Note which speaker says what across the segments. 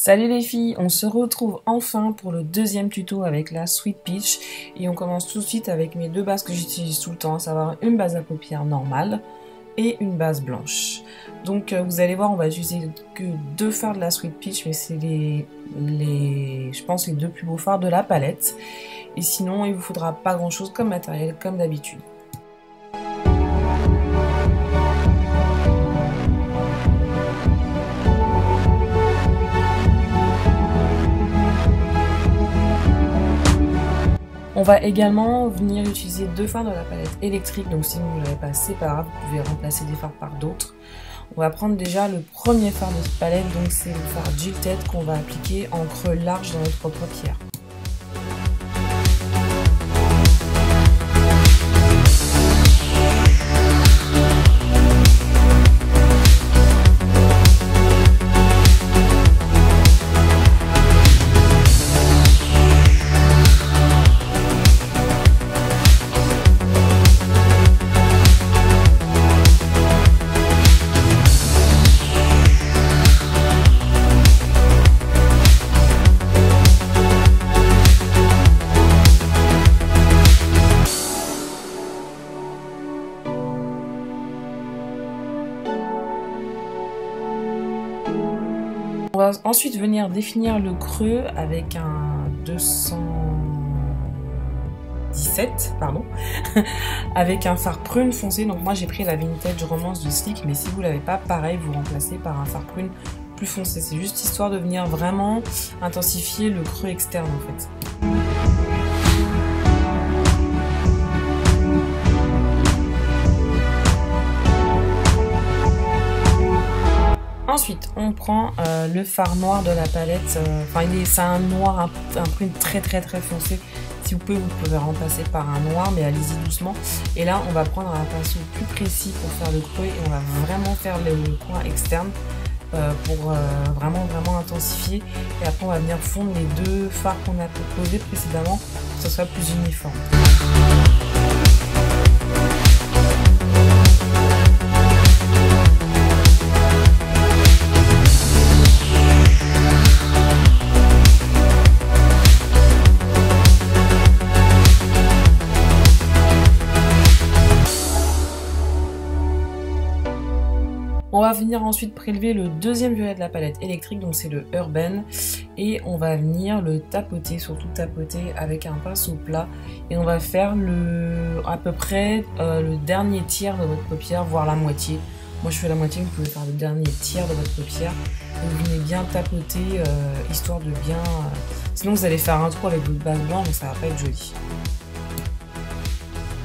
Speaker 1: Salut les filles, on se retrouve enfin pour le deuxième tuto avec la Sweet Peach et on commence tout de suite avec mes deux bases que j'utilise tout le temps, à savoir une base à paupières normale et une base blanche. Donc vous allez voir, on va utiliser que deux fards de la Sweet Peach, mais c'est je pense les deux plus beaux fards de la palette. Et sinon il vous faudra pas grand chose comme matériel comme d'habitude. On va également venir utiliser deux fards de la palette électrique, donc si vous ne l'avez pas, c'est pas grave, vous pouvez remplacer des fards par d'autres. On va prendre déjà le premier fard de cette palette, donc c'est le fard Jilted qu'on va appliquer en creux large dans notre paupière. On va ensuite venir définir le creux avec un 217, pardon, avec un fard prune foncé. Donc moi j'ai pris la Vintage Romance de Sleek, mais si vous l'avez pas, pareil, vous remplacez par un fard prune plus foncé. C'est juste histoire de venir vraiment intensifier le creux externe en fait. Ensuite, on prend le fard noir de la palette. C'est un noir, un prune très foncé. Si vous pouvez remplacer par un noir, mais allez-y doucement. Et là, on va prendre un pinceau plus précis pour faire le creux et on va vraiment faire le coin externe pour vraiment intensifier. Et après, on va venir fondre les deux fards qu'on a proposés précédemment pour que ce soit plus uniforme. On va venir ensuite prélever le deuxième violet de la palette électrique, donc c'est le Urban, et on va venir le tapoter, surtout tapoter avec un pinceau plat, et on va faire à peu près le dernier tiers de votre paupière, voire la moitié. Moi je fais la moitié, vous pouvez faire le dernier tiers de votre paupière, et vous venez bien tapoter, histoire de bien... Sinon vous allez faire un trou avec votre base blanche, mais ça va pas être joli.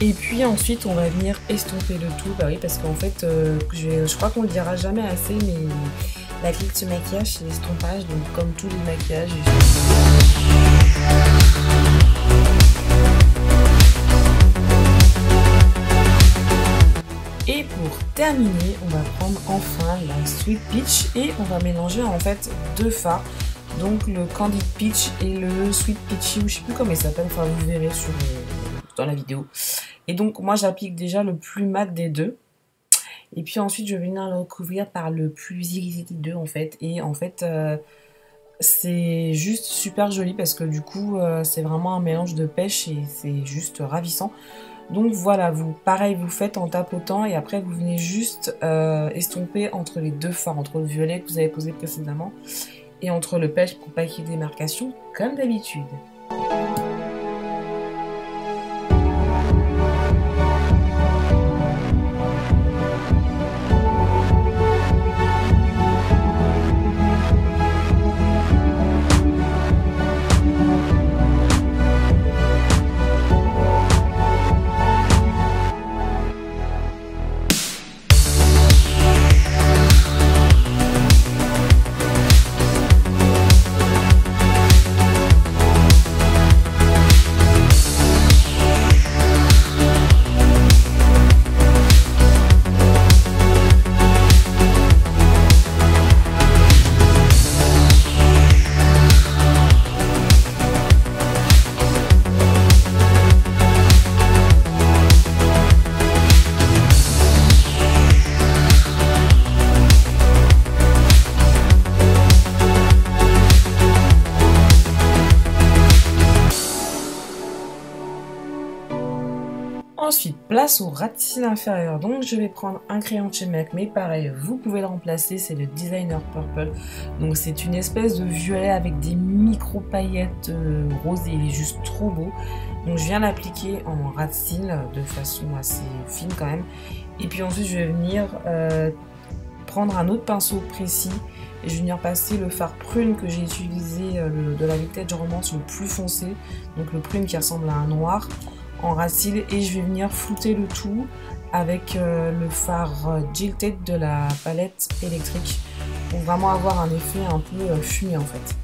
Speaker 1: Et puis ensuite on va venir estomper le tout, bah oui parce qu'en fait je crois qu'on le dira jamais assez, mais la clé de ce maquillage c'est l'estompage, donc comme tous les maquillages. Et pour terminer, on va prendre enfin la Sweet Peach et on va mélanger en fait deux fards. Donc le Candid Peach et le Sweet Peachy, ou je sais plus comment il s'appelle, enfin vous verrez dans la vidéo. Et donc moi j'applique déjà le plus mat des deux. Et puis ensuite je vais venir le recouvrir par le plus irisé des deux en fait. Et en fait c'est juste super joli parce que du coup c'est vraiment un mélange de pêche et c'est juste ravissant. Donc voilà, pareil vous faites en tapotant et après vous venez juste estomper entre les deux fards, entre le violet que vous avez posé précédemment et entre le pêche pour pas qu'il y ait des démarcations comme d'habitude. Ensuite, place au ras de cils inférieur. Donc, je vais prendre un crayon de chez MAC, mais pareil, vous pouvez le remplacer. C'est le Designer Purple. Donc, c'est une espèce de violet avec des micro paillettes rosées. Il est juste trop beau. Donc, je viens l'appliquer en ras de cils de façon assez fine quand même. Et puis ensuite, je vais venir prendre un autre pinceau précis. Et je vais venir passer le fard prune que j'ai utilisé de la Vintage Romance, le plus foncé. Donc, le prune qui ressemble à un noir. En ras de cils, et je vais venir flouter le tout avec le fard Jilted de la palette électrique pour vraiment avoir un effet un peu fumé en fait.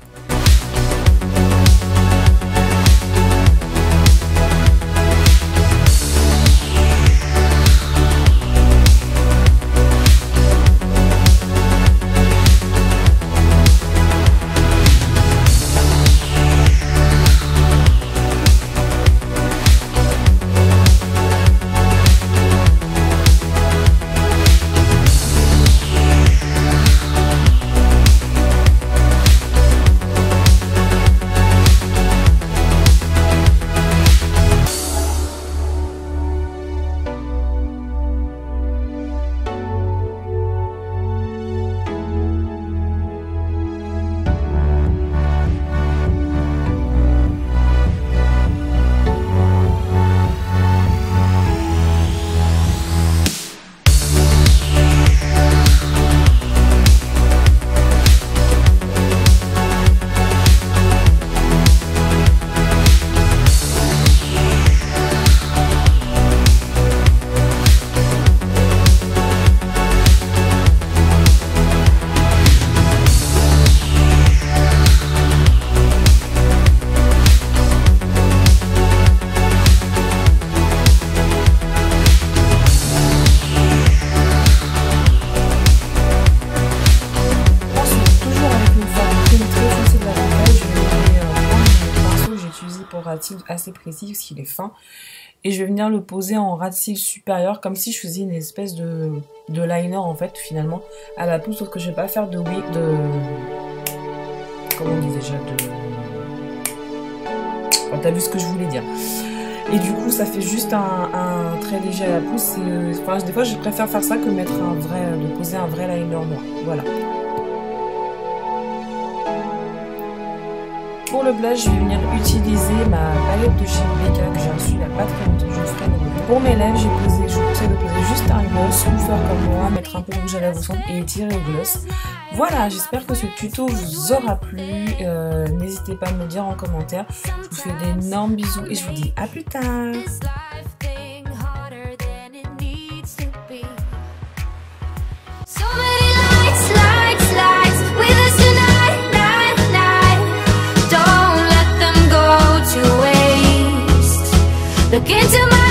Speaker 1: Assez précis parce qu'il est fin, et je vais venir le poser en ras de cils supérieur comme si je faisais une espèce de liner en fait finalement à la pousse, sauf que je vais pas faire de comment on dit déjà enfin, t'as vu ce que je voulais dire, et du coup ça fait juste un trait léger à la pousse, et enfin, des fois je préfère faire ça que mettre de poser un vrai liner noir. Voilà. Pour le blush, je vais venir utiliser ma palette de chez Becca que j'ai reçue la pas très longtemps. Pour mes lèvres, je vous conseille de poser juste un gloss ou faire comme moi, mettre un peu de rouge à lèvres au centre et étirer le gloss. Voilà, j'espère que ce tuto vous aura plu. N'hésitez pas à me le dire en commentaire. Je vous fais d'énormes bisous et je vous dis à plus tard. Look into my